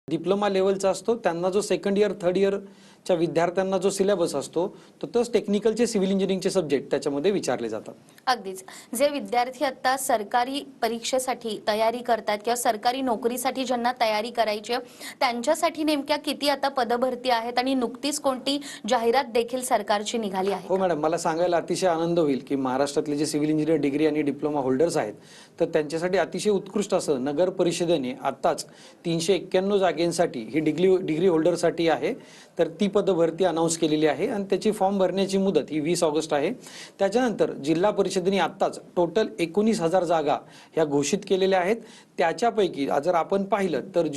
Diploma लेवलचा असतो, त्यांना जो सेकंड इयर थर्ड इयरच्या विद्यार्थ्यांना जो सिलेबस असतो तो तोच टेक्निकलचे सिव्हिल इंजिनिअरिंगचे सब्जेक्ट त्याच्यामध्ये विचारले जातात. अगदीच. जे विद्यार्थी आता सरकारी परीक्षेसाठी तयारी करतात किंवा सरकारी नोकरीसाठी ज्यांना तयारी करायची आहे त्यांच्यासाठी नेमक्या किती आता पदभरती आहेत आणि नुकतीच कोणती जाहिरात देखील सरकारची निघाली आहे? हो मॅडम, मला सांगायला अतिशय आनंद होईल की महाराष्ट्रातले जे सिव्हिल इंजिनिअर डिग्री आणि डिप्लोमा होल्डर्स आहेत तर त्यांच्यासाठी अतिशय उत्कृष्ट असं नगर परिषदेने आत्ताच 391 जागेंसाठी ही डिग्री होल्डरसाठी आहे तर ती पदभरती अनाऊन्स केलेली आहे आणि त्याची फॉर्म भरण्याची मुदत ही 20 ऑगस्ट आहे. त्याच्यानंतर जिल्हा परिषदेने आत्ताच टोटल 19,000 जागा ह्या घोषित केलेल्या आहेत. त्याच्यापैकी जर आपण पाहिलं तर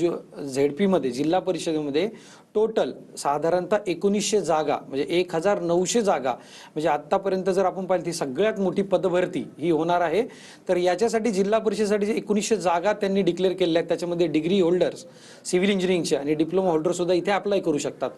ZP मध्ये जिल्हा परिषदेमध्ये टोटल साधारणतः 1900 जागा म्हणजे 1900 जागा म्हणजे आतापर्यंत जर आपण पाहिलं ती सगळ्यात मोठी पदभरती ही होणार आहे. तर याच्यासाठी जिल्हा परिषदेसाठी जे 1900 जागा त्यांनी डिक्लेअर केलेल्या आहेत त्याच्यामध्ये डिग्री होल्डर्स सिव्हिल इंजिनिअरिंगचे आणि डिप्लोमा होल्डर सुद्धा इथे अप्लाय करू शकतात.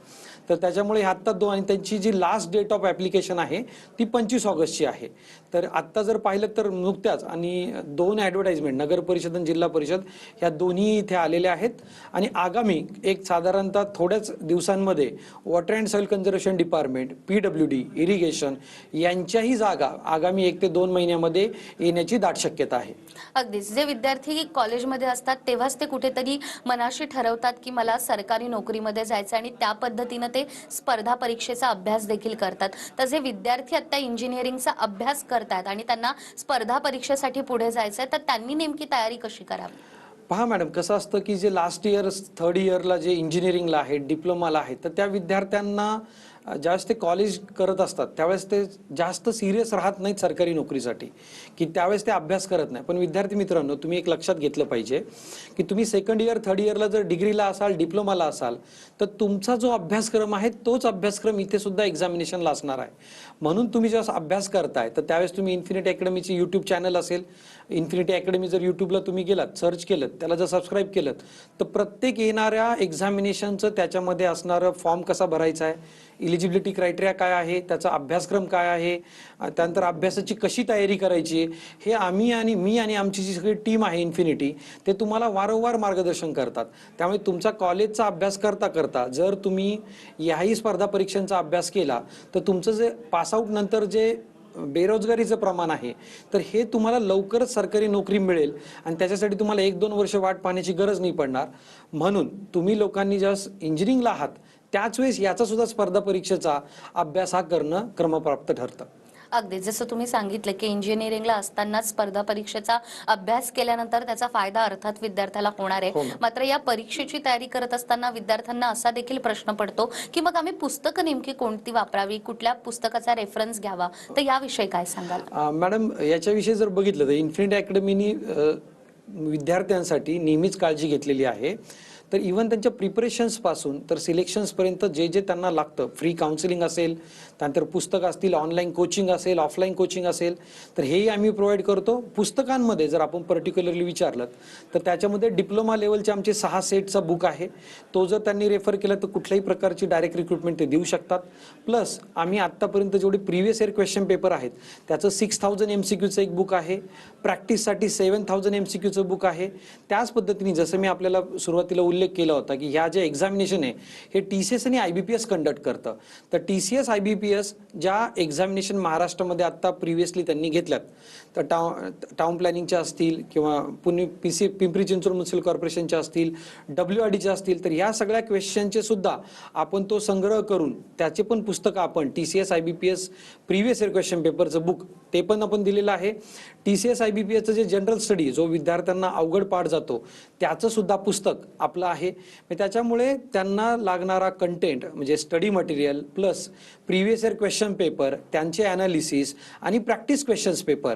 तर त्याच्यामुळे आत्ता दोन आणि त्यांची जी लास्ट डेट ऑफ ॲप्लिकेशन आहे ती 25 ऑगस्टची आहे. तर आत्ता जर पाहिलं तर नुकत्याच आणि 2 ॲडव्हर्टाइजमेंट नगर परिषद आणि जिल्हा परिषद ह्या दोन्ही इथे आलेल्या आहेत आणि आगामी एक साधारणतः थोड्याच दिवसांमध्ये water and soil conservation department PWD irrigation यांच्याही जागा आगामी 1 ते 2 महिन्यामध्ये येण्याची दाट शक्यता आहे. अगदीच. जे विद्यार्थी कॉलेजमध्ये असतात तेव्हाच ते कुठेतरी मनाशी ठरवतात की मला सरकारी नोकरीमध्ये जायचं आणि त्या पद्धतीने ते स्पर्धा परीक्षेचा अभ्यास देखील करतात. तर जे विद्यार्थी आता इंजिनिअरिंगचा अभ्यास करतात आणि त्यांना स्पर्धा परीक्षेसाठी पुढे जायचं आहे तर त्यांनी नेमकी तयारी कशी करावी? पहा मॅडम, कसं असतं की जे लास्ट इयर थर्ड इयरला जे इंजिनिअरिंगला आहे डिप्लोमाला आहे तर त्या विद्यार्थ्यांना ज्यावेळेस ते कॉलेज करत असतात त्यावेळेस ते जास्त सिरियस राहत नाहीत सरकारी नोकरीसाठी की त्यावेळेस ते अभ्यास करत नाही. पण विद्यार्थी मित्रांनो, तुम्ही एक लक्षात घेतलं पाहिजे की तुम्ही सेकंड इयर थर्ड इयरला जर डिग्रीला असाल डिप्लोमाला असाल तर तुमचा जो अभ्यासक्रम आहे तोच अभ्यासक्रम इथे सुद्धा एक्झामिनेशनला असणार आहे. म्हणून तुम्ही जेव्हा अभ्यास करताय तर त्यावेळेस तुम्ही इन्फिनिटी अकॅडमीची यूट्यूब चॅनल असेल, इन्फिनिटी अकॅडमी जर यूट्यूबला तुम्ही गेलात सर्च केलं त्याला जर सबस्क्राईब केलं तर प्रत्येक येणाऱ्या एक्झामिनेशनचं त्याच्यामध्ये असणारं फॉर्म कसा भरायचा आहे, इलिजिबिलिटी क्रायटेरिया काय आहे, त्याचा अभ्यासक्रम काय आहे, त्यानंतर अभ्यासाची कशी तयारी करायची हे मी आणि आमची जी सगळी टीम आहे इन्फिनिटी ते तुम्हाला वारंवार मार्गदर्शन करतात. त्यामुळे तुमचा कॉलेजचा अभ्यास करता करता जर तुम्ही याही स्पर्धा परीक्षांचा अभ्यास केला तर तुमचं जे पासआउट नंतर जे बेरोजगारीचं प्रमाण आहे तर हे तुम्हाला लवकरच सरकारी नोकरी मिळेल आणि त्याच्यासाठी तुम्हाला 1-2 वर्ष वाट पाहण्याची गरज नाही पडणार. म्हणून तुम्ही लोकांनी ज्या इंजिनिअरिंगला आहात त्याच वेळेस याचा सुद्धा स्पर्धा परीक्षेचा अभ्यास हा करणं क्रमप्राप्त ठरतं. अगदी जसं तुम्ही सांगितलं की इंजिनिअरिंगला असतानाच स्पर्धा परीक्षेचा अभ्यास केल्यानंतर त्याचा फायदा अर्थात विद्यार्थ्याला होणार आहे. मात्र या परीक्षेची तयारी करत असताना विद्यार्थ्यांना असा देखील प्रश्न पडतो की मग आम्ही पुस्तकं नेमकी कोणती वापरावी, कुठल्या पुस्तकाचा रेफरन्स घ्यावा, तर याविषयी काय सांगाल? मॅडम, याच्याविषयी जर बघितलं तर इन्फिनिटी अकॅडमीनी विद्यार्थ्यांसाठी नेहमीच काळजी घेतलेली आहे. तर इव्हन त्यांच्या प्रिपरेशन्सपासून तर सिलेक्शन्सपर्यंत जे जे त्यांना लागतं, फ्री काउन्सिलिंग असेल, त्यानंतर पुस्तकं असतील, ऑनलाईन कोचिंग असेल, ऑफलाईन कोचिंग असेल, तर हेही आम्ही प्रोव्हाइड करतो. पुस्तकांमध्ये जर आपण पर्टिक्युलरली विचारलं तर त्याच्यामध्ये डिप्लोमा लेवलचे आमचे 6 सेटचा बुक आहे. तो जर त्यांनी रेफर केला तर कुठल्याही प्रकारची डायरेक्ट रिक्रुटमेंट ते देऊ शकतात. प्लस आम्ही आत्तापर्यंत जेवढे प्रिव्हियस इयर क्वेश्चन पेपर आहेत त्याचं 6000 MCQचं एक बुक आहे, प्रॅक्टिससाठी 7000 MCQचं बुक आहे. त्याच पद्धतीने जसं मी आपल्याला सुरुवातीला उल्लेख केला होता की ह्या जे एक्झामिनेशन आहे हे TCS आणि IBPS कंडक्ट करतं. तर TCS IBPS ज्या एक्झामिनेशन महाराष्ट्रामध्ये आत्ता प्रिव्हियसली त्यांनी घेतल्यात तर टाउन प्लॅनिंगच्या असतील किंवा पिंपरी चिंचवड म्युनिसिपल कॉर्पोरेशनच्या असतील, WRDच्या असतील, तर ह्या सगळ्या क्वेश्चनचे सुद्धा आपण तो संग्रह करून त्याचे पण पुस्तकं आपण TCS IBPS previous year question पेपरचं बुक ते पण आपण दिलेलं आहे. TCS IBPSचं जे जनरल स्टडी जो विद्यार्थ्यांना अवघड पाठ जातो त्याचं सुद्धा पुस्तक आपलं आहे. त्याच्यामुळे त्यांना लागणारा कंटेंट म्हणजे study material plus previous year question paper, त्यांचे ॲनालिसिस आणि प्रॅक्टिस क्वेश्चन्स पेपर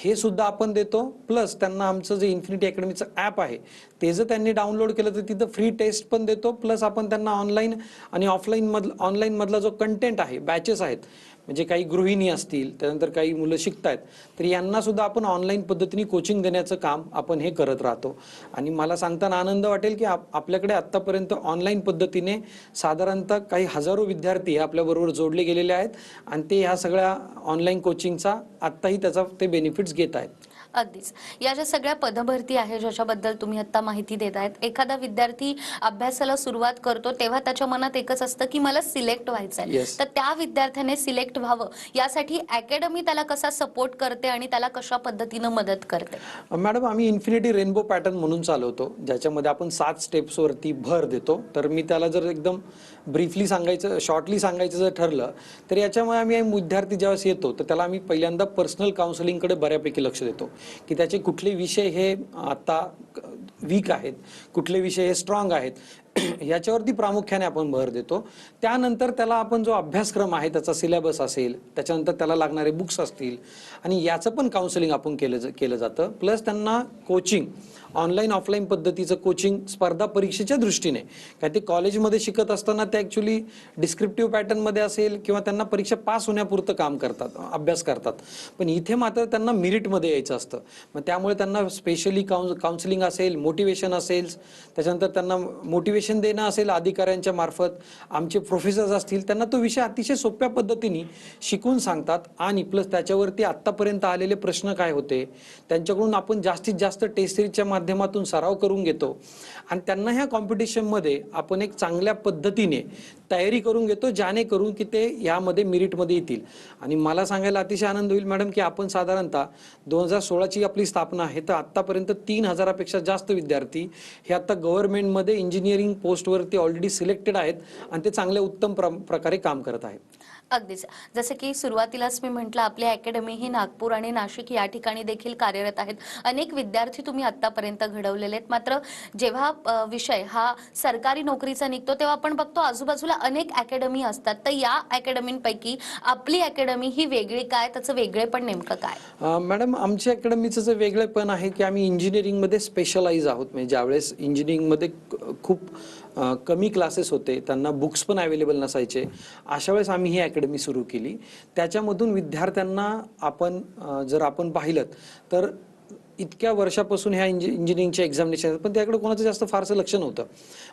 हे सुद्धा आपण देतो. प्लस त्यांना आमचं जे इन्फिनिटी अकॅडमीचं ॲप आहे ते जर त्यांनी डाउनलोड केलं तर तिथं फ्री टेस्ट पण देतो. प्लस आपण त्यांना ऑनलाईन आणि ऑनलाईनमधला जो कंटेंट आहे, बॅचेस आहेत, म्हणजे काही गृहिणी असतील, त्यानंतर काही मुलं शिकतायत तर यांना सुद्धा आपण ऑनलाईन पद्धतीने कोचिंग देण्याचं काम आपण हे करत राहतो. आणि मला सांगताना आनंद वाटेल की आपल्याकडे आत्तापर्यंत ऑनलाईन पद्धतीने साधारणतः काही हजारो विद्यार्थी आपल्याबरोबर जोडले गेलेले आहेत आणि ते ह्या सगळ्या ऑनलाईन कोचिंगचा आत्ताही त्याचा ते बेनिफिट्स घेत आहेत. अगदीच. या ज्या सगळ्या पदभरती आहे ज्याच्याबद्दल तुम्ही आता माहिती देत आहेत, एखादा विद्यार्थी अभ्यासाला सुरुवात करतो तेव्हा त्याच्या मनात एकच असतं की मला सिलेक्ट व्हायचंय. Yes. तर त्या विद्यार्थ्याने सिलेक्ट व्हावं यासाठी अकॅडमी त्याला कसा सपोर्ट करते आणि त्याला कशा पद्धतीनं मदत करते? मॅडम, आम्ही इन्फिनिटी रेनबो पॅटर्न म्हणून चालवतो, ज्याच्यामध्ये आपण 7 स्टेप्सवरती भर देतो. तर मी त्याला जर एकदम ब्रीफली सांगायचं, शॉर्टली सांगायचं जर ठरलं, तर याच्यामुळे आम्ही विद्यार्थी ज्यावेळेस येतो तर त्याला आम्ही पहिल्यांदा पर्सनल काउन्सिलिंगकडे बऱ्यापैकी लक्ष देतो की त्याचे कुठले विषय हे आता वीक आहेत, कुठले विषय हे स्ट्रॉंग आहेत, याच्यावरती प्रामुख्याने आपण भर देतो. त्यानंतर त्याला आपण जो अभ्यासक्रम आहे त्याचा सिलेबस असेल, त्याच्यानंतर त्याला लागणारे बुक्स असतील आणि याचं पण काउन्सिलिंग आपण केलं जातं. प्लस त्यांना कोचिंग, ऑनलाईन ऑफलाईन पद्धतीचं कोचिंग स्पर्धा परीक्षेच्या दृष्टीने, काय ते कॉलेजमध्ये शिकत असताना ते ॲक्च्युली डिस्क्रिप्टिव्ह पॅटर्नमध्ये असेल किंवा त्यांना परीक्षा पास होण्यापुरतं काम करतात, अभ्यास करतात. पण इथे मात्र त्यांना मेरिटमध्ये यायचं असतं. मग त्यामुळे त्यांना स्पेशली काउन्सिलिंग असेल, मोटिवेशन असेल, त्याच्यानंतर त्यांना मोटिवेशन देणं असेल अधिकाऱ्यांच्या मार्फत, आमचे प्रोफेसर्स असतील, त्यांना तो विषय अतिशय सोप्या पद्धतीने शिकून सांगतात. आणि प्लस त्याच्यावरती आत्तापर्यंत आलेले प्रश्न काय होते त्यांच्याकडून आपण जास्तीत जास्त टेस्ट सिरीजच्या माध्यमातून सराव करून घेतो आणि त्यांना ह्या कॉम्पिटिशनमध्ये आपण एक चांगल्या पद्धतीने तयारी करून घेतो, जेणेकरून की ते यामध्ये मेरिटमध्ये येतील. आणि मला सांगायला अतिशय आनंद होईल मॅडम की आपण साधारणतः 2016ची आपली स्थापना आहे, तर आत्तापर्यंत 3000पेक्षा जास्त विद्यार्थी हे आता गव्हर्नमेंटमध्ये इंजिनिअरिंग पोस्टवरती ऑलरेडी सिलेक्टेड आहेत आणि ते चांगल्या उत्तम प्रकारे काम करत आहेत. अगदीच. जसे की सुरुवातीलाच मी म्हटलं, आपली अकॅडमी ही नागपूर आणि नाशिक या ठिकाणी देखील कार्यरत आहेत. अनेक विद्यार्थी तुम्ही आतापर्यंत घडवलेले आहेत. मात्र जेव्हा विषय हा सरकारी नोकरीचा निघतो तेव्हा आपण बघतो आजूबाजूला अनेक अकॅडमी असतात. तर या अकॅडमींपैकी आपली अकॅडमी ही वेगळी काय, त्याचं वेगळेपण नेमकं काय? मॅडम, आमच्या अकॅडमीचं जे वेगळेपण आहे की आम्ही इंजिनिअरिंगमध्ये स्पेशलाइज आहोत. म्हणजे ज्यावेळेस इंजिनिअरिंगमध्ये खूप कमी क्लासेस होते, त्यांना बुक्स पण अवेलेबल नसायचे, अशा वेळेस आम्ही ही अकॅडमी सुरू केली. त्याच्यामधून विद्यार्थ्यांना आपण जर आपण पाहिलं तर इतक्या वर्षापासून ह्या इंजिनिअरिंगच्या एक्झामिनेशन, पण त्याकडे कोणाचं जास्त फारसं लक्ष नव्हतं.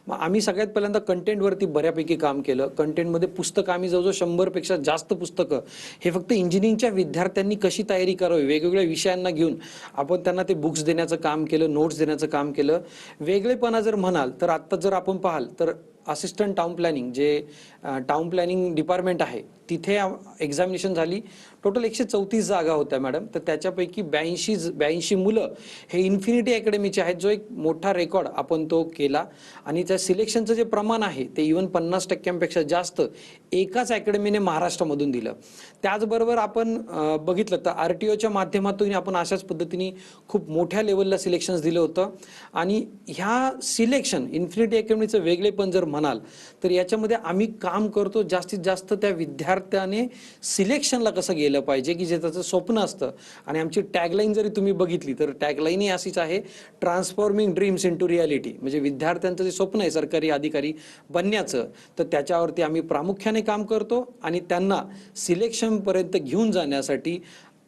मग आम्ही सगळ्यात पहिल्यांदा कंटेंटवरती बऱ्यापैकी काम केलं. कंटेंटमध्ये पुस्तकं आम्ही जवळजवळ 100पेक्षा जास्त पुस्तकं हे फक्त इंजिनिअरिंगच्या विद्यार्थ्यांनी कशी तयारी करावी, वेगवेगळ्या विषयांना घेऊन आपण त्यांना ते बुक्स देण्याचं काम केलं, नोट्स देण्याचं काम केलं. वेगळेपणा जर म्हणाल तर आत्ता जर आपण पाहाल तर असिस्टंट टाउन प्लॅनिंग, जे टाउन प्लॅनिंग डिपार्टमेंट आहे, तिथे एक्झामिनेशन झाली. टोटल 134 जागा होत्या मॅडम. तर त्याच्यापैकी 82 मुलं हे इन्फिनिटी अकॅडमीचे आहेत, जो एक मोठा रेकॉर्ड आपण तो केला. आणि त्या सिलेक्शनचं जे प्रमाण आहे ते इव्हन 50%पेक्षा जास्त एकाच अकॅडमीने महाराष्ट्रामधून दिलं. त्याचबरोबर आपण बघितलं तर RTOच्या माध्यमातून आपण अशाच पद्धतीने खूप मोठ्या लेवलला सिलेक्शन्स दिलं होतं. आणि ह्या सिलेक्शन इन्फिनिटी अकॅडमीचं वेगळेपण जर म्हणाल तर याच्यामध्ये आम्ही काम करतो जास्तीत जास्त त्या विद्यार्थ्याने सिलेक्शनला कसं गेलं पाहिजे की जे त्याचं स्वप्न असतं. आणि आमची टॅगलाईन जरी तुम्ही बघितली तर टॅगलाईनही अशीच आहे, ट्रान्सफॉर्मिंग ड्रीम्स इंटू रियालिटी. म्हणजे विद्यार्थ्यांचं जे स्वप्न आहे सरकारी अधिकारी बनण्याचं, तर त्याच्यावरती आम्ही प्रामुख्याने काम करतो. आणि त्यांना सिलेक्शनपर्यंत घेऊन जाण्यासाठी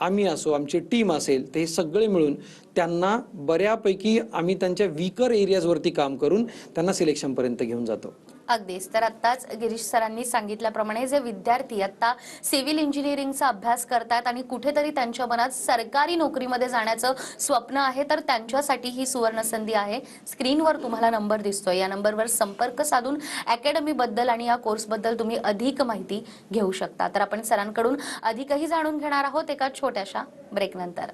आम्ही असो, आमची टीम असेल, ते सगळे मिळून त्यांना बऱ्यापैकी आम्ही त्यांच्या वीकर एरियाजवरती काम करून त्यांना सिलेक्शनपर्यंत घेऊन जातो. अगदीच. तर आत्ताच गिरीश सरांनी सांगितल्याप्रमाणे जे विद्यार्थी आता सिव्हिल इंजिनिअरिंगचा अभ्यास करतात आणि कुठेतरी त्यांच्या मनात सरकारी नोकरीमध्ये जाण्याचं स्वप्न आहे, तर त्यांच्यासाठी ही सुवर्ण संधी आहे. स्क्रीनवर तुम्हाला नंबर दिसतोय, या नंबरवर संपर्क साधून अकॅडमीबद्दल आणि या कोर्सबद्दल तुम्ही अधिक माहिती घेऊ शकता. तर आपण सरांकडून अधिकही जाणून घेणार आहोत एका छोट्याशा ब्रेकनंतर.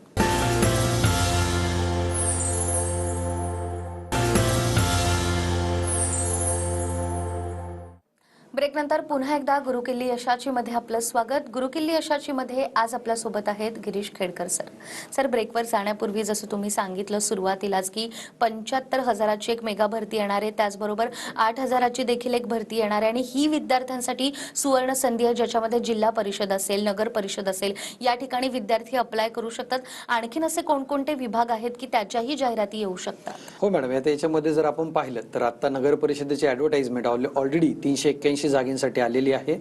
ब्रेकनंतर पुन्हा एकदा गुरुकिल्ली यशाची मध्ये आपलं स्वागत. गुरुकिल्ली यशाची मध्ये आज आपल्या सोबत आहेत गिरीश खेडकर सर. सर, ब्रेकवर जाण्यापूर्वी जसं तुम्ही सांगितलं सुरुवातीलाच की 75,000ची एक मेगा भरती येणार आहे, त्याचबरोबर 8,000ची देखील एक भरती येणार आहे. आणि ही विद्यार्थ्यांसाठी सुवर्ण संधी आहे, ज्याच्यामध्ये जिल्हा परिषद असेल, नगर परिषद असेल, या ठिकाणी विद्यार्थी अप्लाय करू शकतात. आणखीन असे कोणकोणते विभाग आहेत की त्याच्याही जाहिराती येऊ शकतात? हो मॅडम, आता याच्यामध्ये जर आपण पाहिलं तर आता नगर परिषदेची ॲडव्हर्टाइजमेंट ऑलरेडी 381 182 जागांसाठी आलेली आहे.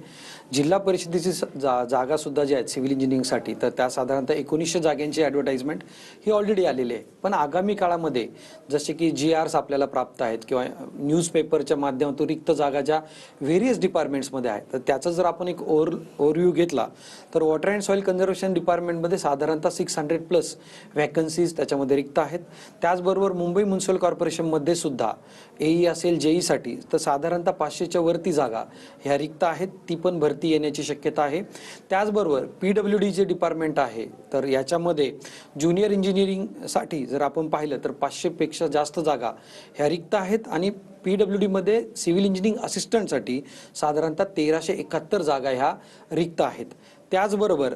जिल्हा परिषदेची जागा सुद्धा जी आहेत सिव्हिल इंजिनिअरिंगसाठी, तर त्या साधारणतः 1900 जागांची ॲडव्हर्टाइजमेंट ही ऑलरेडी आलेली आहे. पण आगामी काळामध्ये जसे की GRs आपल्याला प्राप्त आहेत किंवा न्यूजपेपरच्या माध्यमातून रिक्त जागा ज्या व्हेरियस डिपार्टमेंट्समध्ये आहेत, तर त्याचा जर आपण एक ओव्हरव्ह्यू घेतला तर वॉटर अँड सॉईल कन्झर्वेशन डिपार्टमेंटमध्ये साधारणतः 600+ वॅकन्सीज त्याच्यामध्ये रिक्त आहेत. त्याचबरोबर मुंबई म्युनिसिपल कॉर्पोरेशनमध्ये सुद्धा AE असेल JE साठी तर साधारणतः 500च्या वरती जागा ह्या रिक्त आहेत, ती पण भरती येण्याची शक्यता आहे. त्याचबरोबर PWD जे डिपार्टमेंट आहे तर याच्यामध्ये ज्युनियर इंजिनिअरिंगसाठी जर आपण पाहिलं तर 500पेक्षा जास्त जागा ह्या रिक्त आहेत आणि PWD मध्ये सिव्हिल इंजिनिअरिंग असिस्टंटसाठी साधारणतः 1371 जागा ह्या रिक्त आहेत. त्याचबरोबर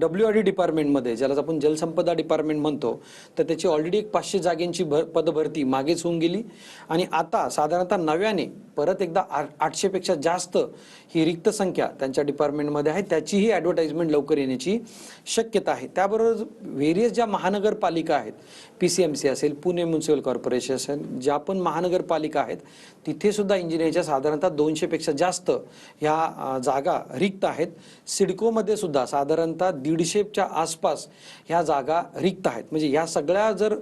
WRD डिपार्टमेंटमध्ये ज्याला आपण जलसंपदा डिपार्टमेंट म्हणतो तर त्याची ऑलरेडी एक 500 जागांची पदभरती मागेच होऊन गेली आणि आता साधारणतः नव्याने परत एकदा 800पेक्षा जास्त ही रिक्त संख्या त्यांच्या डिपार्टमेंटमध्ये आहे. त्याचीही ॲडव्हर्टाइजमेंट लवकर येण्याची शक्यता आहे. त्याबरोबर व्हेरियस ज्या महानगरपालिका आहेत, PCMC असेल, पुणे म्युनिसिपल कॉर्पोरेशन असेल, ज्या पण महानगरपालिका आहेत तिथे सुद्धा इंजिनिअरिंगच्या साधारणतः 200पेक्षा जास्त ह्या जागा रिक्त आहेत. सिडकोमध्ये सुद्धा साधारणतः 150च्या आसपास ह्या जागा रिक्त आहेत. म्हणजे ह्या सगळ्या जर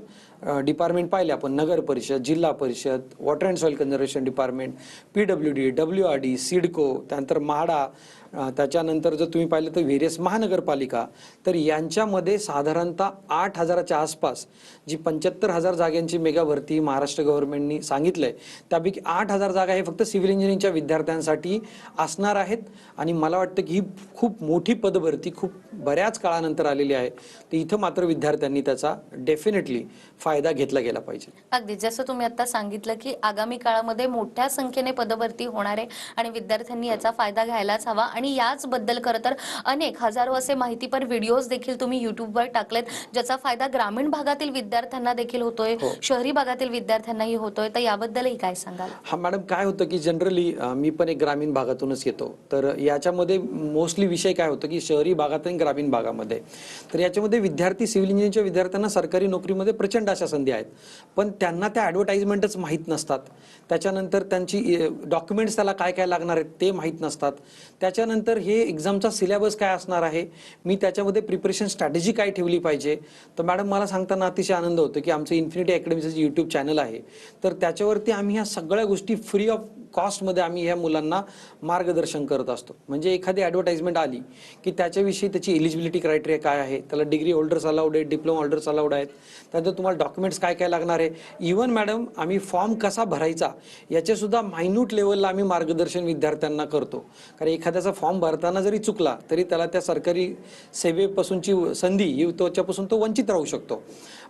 डिपार्टमेंट पाहिले आपण, नगर परिषद, जिल्हा परिषद, water and soil conservation department, PWD, WRD, CIDCO, त्यानंतर म्हाडा, त्याच्यानंतर जर तुम्ही पाहिलं तर व्हेरियस महानगरपालिका, तर यांच्यामध्ये साधारणतः 8,000च्या आसपास जी 75,000 जागांची मेगा भरती महाराष्ट्र गव्हर्नमेंटनी सांगितलंय त्यापैकी 8,000 जागा हे फक्त सिव्हिल इंजिनिअरिंगच्या विद्यार्थ्यांसाठी असणार आहेत. आणि मला वाटतं की ही खूप मोठी पदभरती खूप बऱ्याच काळानंतर आलेली आहे. तर इथं मात्र विद्यार्थ्यांनी त्याचा डेफिनेटली फायदा घेतला गेला पाहिजे. अगदी जसं तुम्ही आता सांगितलं की आगामी काळामध्ये मोठ्या संख्येने पदभरती होणार आहे आणि विद्यार्थ्यांनी याचा फायदा घ्यायलाच हवा. आणि याचबद्दल खरं तर अनेक हजारो असे माहितीपर व्हिडिओज देखील तुम्ही युट्यूबवर टाकलेत, ज्याचा फायदा ग्रामीण भागातील विद्यार्थ्यांना देखील होतोय, शहरी भागातील विद्यार्थ्यांनाही होतोय. तर याबद्दलही काय सांगाल? हा मॅडम, काय होतं की जनरली मी पण एक ग्रामीण भागातूनच येतो, तर याच्यामध्ये मोस्टली विषय काय होतं की शहरी भागात आणि ग्रामीण भागामध्ये, तर याच्यामध्ये विद्यार्थी सिव्हिल इंजिनिअरिंगच्या विद्यार्थ्यांना सरकारी नोकरीमध्ये प्रचंड अशा संधी आहेत, पण त्यांना त्या ॲडव्हर्टाइजमेंटच माहीत नसतात. त्याच्यानंतर त्यांची डॉक्युमेंट्स त्याला काय काय लागणार आहेत ते माहीत नसतात. त्याच्यानंतर हे एक्झामचा सिलेबस काय असणार आहे, मी त्याच्यामध्ये प्रिपरेशन स्ट्रॅटेजी काय ठेवली पाहिजे. तर मॅडम, मला सांगताना अतिशय आनंद होतो की आमचं इन्फिनिटी अकॅडमीचं जे यूट्यूब चॅनल आहे तर त्याच्यावरती आम्ही ह्या सगळ्या गोष्टी फ्री ऑफ कॉस्टमध्ये आम्ही ह्या मुलांना मार्गदर्शन करत असतो. म्हणजे एखादी ॲडव्हर्टाइजमेंट आली की त्याच्याविषयी त्याची एलिजिबिलिटी क्रायटेरिया काय आहे, त्याला डिग्री होल्डर्स अलाउड आहेत, डिप्लोमा होल्डर्स अलाउड आहेत, त्यानंतर तुम्हाला डॉक्युमेंट्स काय काय लागणार आहे. इव्हन मॅडम, आम्ही फॉर्म कसा भरायचा याचेसुद्धा मायन्यूट लेवलला आम्ही मार्गदर्शन विद्यार्थ्यांना करतो. कारण एखाद्याचा फॉर्म भरताना जरी चुकला तरी त्याला त्या सरकारी सेवेपासूनची संधी ही त्याच्यापासून तो वंचित राहू शकतो.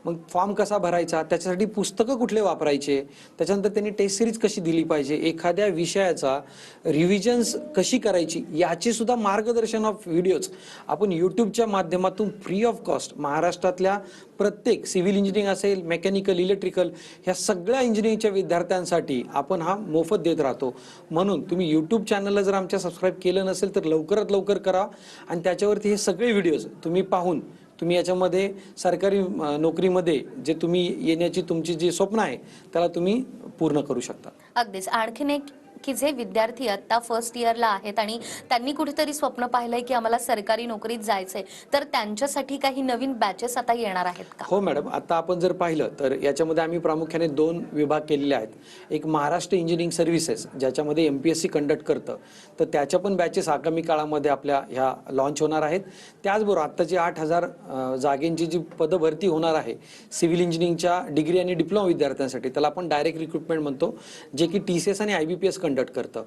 मग फॉर्म कसा भरायचा, त्याच्यासाठी पुस्तकं कुठले वापरायचे, त्याच्यानंतर त्यांनी टेस्ट सिरीज कशी दिली पाहिजे, एखाद्या विषयाचा रिव्हिजन्स कशी करायची, याची सुद्धा मार्गदर्शन ऑफ व्हिडिओज आपण यूट्यूबच्या माध्यमातून फ्री ऑफ कॉस्ट महाराष्ट्रातल्या प्रत्येक सिव्हिल इंजिनिअरिंग असेल, मेकॅनिकल, इलेक्ट्रिकल ह्या सगळ्या इंजिनिअरिंगच्या विद्यार्थ्यांसाठी आपण हा मोफत देत राहतो. म्हणून तुम्ही यूट्यूब चॅनलला जर आमच्या सबस्क्राईब केलं नसेल तर लवकरात लवकर करा आणि त्याच्यावरती हे सगळे व्हिडिओज तुम्ही पाहून तुम्ही याच्यामध्ये सरकारी नोकरीमध्ये जे तुम्ही येण्याची तुमची जी स्वप्न आहे त्याला तुम्ही पूर्ण करू शकता. अगदीच. आणखीन एक की जे विद्यार्थी आता फर्स्ट इयरला आहेत आणि त्यांनी कुठेतरी स्वप्न पाहिलंय की आम्हाला सरकारी नोकरीत जायचंय, तर त्यांच्यासाठी काही नवीन बॅचेस आता येणार आहेत का? हो मॅडम, आता आपण जर पाहिलं तर याच्यामध्ये आम्ही प्रामुख्याने 2 विभाग केलेले आहेत. एक महाराष्ट्र इंजिनिअरिंग सर्व्हिसेस ज्याच्यामध्ये MPSC कंडक्ट करतं, तर त्याच्या पण बॅचेस आगामी काळामध्ये आपल्या ह्या लॉन्च होणार आहेत. त्याचबरोबर आत्ताची 8,000 जागेंची जी पदभरती होणार आहे सिव्हिल इंजिनिअरिंगच्या डिग्री आणि डिप्लोमा विद्यार्थ्यांसाठी, त्याला आपण डायरेक्ट रिक्रुटमेंट म्हणतो, जे की TCS आणि IBPS कंडक्ट करतं.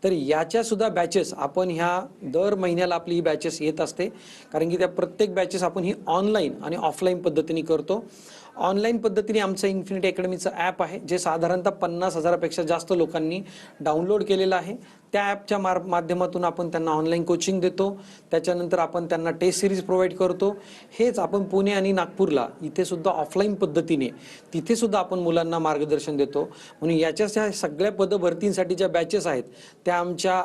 तर याच्या सुद्धा बॅचेस आपण ह्या दर महिन्याला आपली ही बॅचेस येत असते, कारण की त्या प्रत्येक बॅचेस आपण ही ऑनलाईन आणि ऑफलाईन पद्धतीने करतो. ऑनलाईन पद्धतीने आमचं इन्फिनिटी अकॅडमीचं ॲप आहे, जे साधारणतः 50,000पेक्षा जास्त लोकांनी डाउनलोड केलेलं आहे. त्या ॲपच्या माध्यमातून आपण त्यांना ऑनलाईन कोचिंग देतो, त्याच्यानंतर आपण त्यांना टेस्ट सिरीज प्रोव्हाइड करतो. हेच आपण पुणे आणि नागपूरला इथे सुद्धा ऑफलाईन पद्धतीने तिथे सुद्धा आपण मुलांना मार्गदर्शन देतो. म्हणून याच्या सगळ्या पदभरतींसाठी ज्या बॅचेस आहेत त्या आमच्या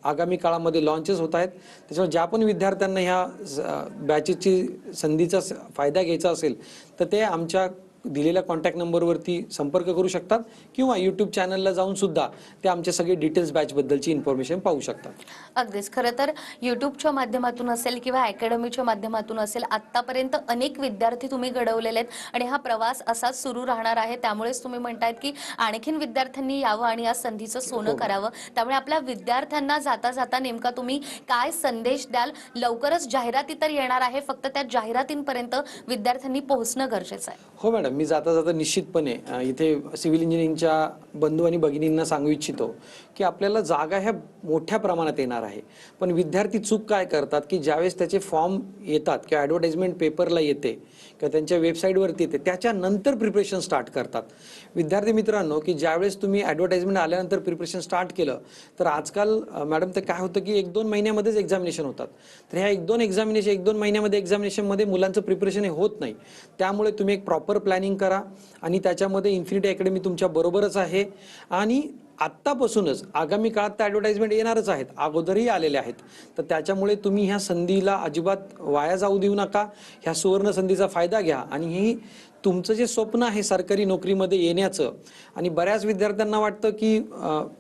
आगामी काळामध्ये लॉन्चेस होत आहेत. त्याच्यामुळे ज्या पण विद्यार्थ्यांना ह्या बॅचेसची संधीचा फायदा घ्यायचा असेल तर ते आमच्या दिलेल्या कॉन्टॅक्ट नंबरवरती संपर्क करू शकतात किंवा यूट्यूब चॅनलला जाऊन सुद्धा ते आमचे सगळे डिटेल्स बॅचबद्दलची इन्फॉर्मेशन पाहू शकतात. अगदीच. खरं तर यूट्यूबच्या माध्यमातून असेल किंवा अकॅडमीच्या माध्यमातून असेल, आतापर्यंत अनेक विद्यार्थी तुम्ही घडवलेले आहेत आणि हा प्रवास असाच सुरू राहणार आहे. त्यामुळेच तुम्ही म्हणतायत की आणखीन विद्यार्थ्यांनी यावं आणि या संधीचं सोनं करावं. त्यामुळे आपल्या विद्यार्थ्यांना जाता जाता नेमका तुम्ही काय संदेश द्याल? लवकरच जाहिराती तर येणार आहे, फक्त त्या जाहिरातींपर्यंत विद्यार्थ्यांनी पोहोचणं गरजेचं आहे. हो मॅडम, मी जाता जाता निश्चितपणे इथे सिव्हिल इंजिनिअरिंगच्या बंधू आणि भगिनींना सांगू इच्छितो की आपल्याला जागा ह्या मोठ्या प्रमाणात येणार आहे, पण विद्यार्थी चूक काय करतात की ज्यावेळेस त्याचे फॉर्म येतात किंवा ॲडव्हर्टाइजमेंट पेपरला येते किंवा त्यांच्या वेबसाईटवरती येते त्याच्यानंतर प्रिपरेशन स्टार्ट करतात. विद्यार्थी मित्रांनो, की ज्यावेळेस तुम्ही ॲडव्हर्टाइजमेंट आल्यानंतर प्रिपरेशन स्टार्ट केलं तर आजकाल मॅडम ते काय होतं की 1-2 महिन्यामध्येच एक्झामिनेशन होतात. तर ह्या 1-2 महिन्यामध्ये एक्झामिनेशनमध्ये मुलांचं प्रिपरेशन हे होत नाही. त्यामुळे तुम्ही एक प्रॉपर प्लॅनिंग करा आणि त्याच्यामध्ये इन्फिनिटी अकॅडमी तुमच्या बरोबरच आहे. आणि आत्तापासूनच आगामी काळात तर ॲडव्हर्टाइजमेंट येणारच आहेत, अगोदरही आलेले आहेत. तर त्याच्यामुळे तुम्ही ह्या संधीला अजिबात वाया जाऊ देऊ नका. ह्या सुवर्ण संधीचा फायदा घ्या आणि ही तुमचं जे स्वप्न आहे सरकारी नोकरीमध्ये येण्याचं, आणि बऱ्याच विद्यार्थ्यांना वाटतं की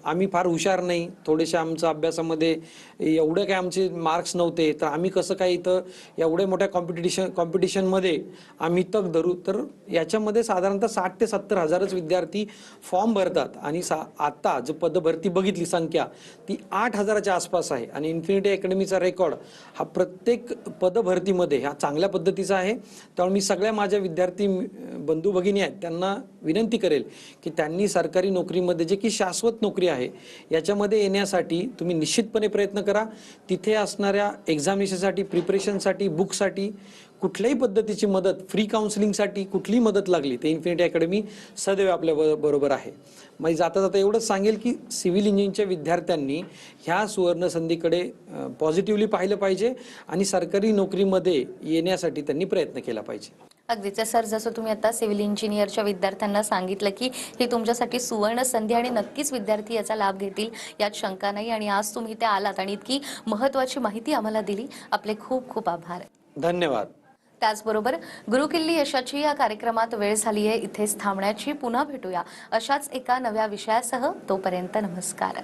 आम्ही फार हुशार नाही, थोडेसे आमचं अभ्यासामध्ये एवढे काय आमचे मार्क्स नव्हते, तर आम्ही कसं काय इथं एवढ्या मोठ्या कॉम्पिटिशनमध्ये आम्ही तग धरू. तर याच्यामध्ये साधारणतः 60,000 ते 70,000च विद्यार्थी फॉर्म भरतात आणि आता जो पदभरती बघितली संख्या ती 8,000च्या आसपास आहे. आणि इन्फिनिटी अकॅडमीचा रेकॉर्ड हा प्रत्येक पदभरतीमध्ये हा चांगल्या पद्धतीचा आहे. त्यामुळे मी सगळ्या माझ्या विद्यार्थी बंधू भगिनी आहेत त्यांना विनंती करेल की त्यांनी सरकारी नोकरीमध्ये जे की शाश्वत नोकरी आहे याच्यामध्ये येण्यासाठी तुम्ही निश्चितपणे प्रयत्न करा. तिथे असणाऱ्या एक्झामिनेशनसाठी, प्रिपरेशनसाठी, बुकसाठी कुठल्याही पद्धतीची मदत, फ्री काउन्सिलिंगसाठी कुठलीही मदत लागली तर इन्फिनिटी अकॅडमी सदैव आपल्या बरोबर आहे. मग जाता जाता एवढंच सांगेल की सिव्हिल इंजिनिअरिंगच्या विद्यार्थ्यांनी ह्या सुवर्ण संधीकडे पॉझिटिव्हली पाहिलं पाहिजे आणि सरकारी नोकरीमध्ये येण्यासाठी त्यांनी प्रयत्न केला पाहिजे. अगदीच सर, जसं तुम्ही आता सिव्हिल इंजिनिअरच्या विद्यार्थ्यांना सांगितलं की ही तुमच्यासाठी सुवर्ण संधी आणि नक्कीच विद्यार्थी याचा लाभ घेतील यात शंका नाही. आणि आज तुम्ही ते आलात आणि इतकी महत्त्वाची माहिती आम्हाला दिली. आपले खूप खूप आभार. धन्यवाद. त्याचबरोबर गुरुकिल्ली यशाची या कार्यक्रमात वेळ झाली आहे इथेच थांबण्याची. पुन्हा भेटूया अशाच एका नव्या विषयासह. तोपर्यंत नमस्कार.